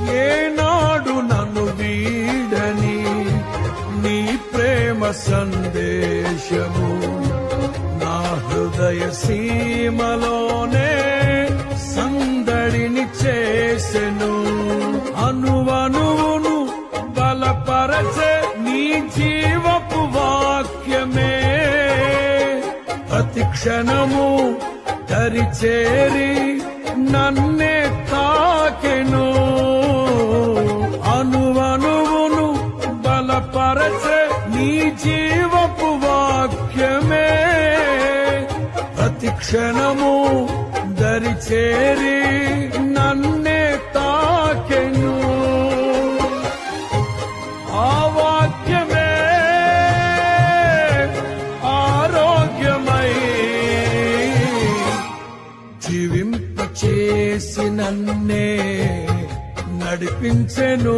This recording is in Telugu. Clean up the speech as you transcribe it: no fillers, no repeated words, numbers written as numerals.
ఏనాడు నన్ను వీడని నీ ప్రేమ సందేశము నా హృదయ సీమలోనే సందడిని చేసెను. అనువనువును బలపరచే నీ జీవపు వాక్యమే ప్రతి క్షణము దరిచేరి నన్నే తాకెను. అనువనువును బలపరచే నీ జీవపు వాక్యమే ప్రతి క్షణము దరిచేరి నన్నే తాకెను. ఆ వాక్యమే ఆరోగ్యమై జీవింపచేసి నన్నే నడిపించెను.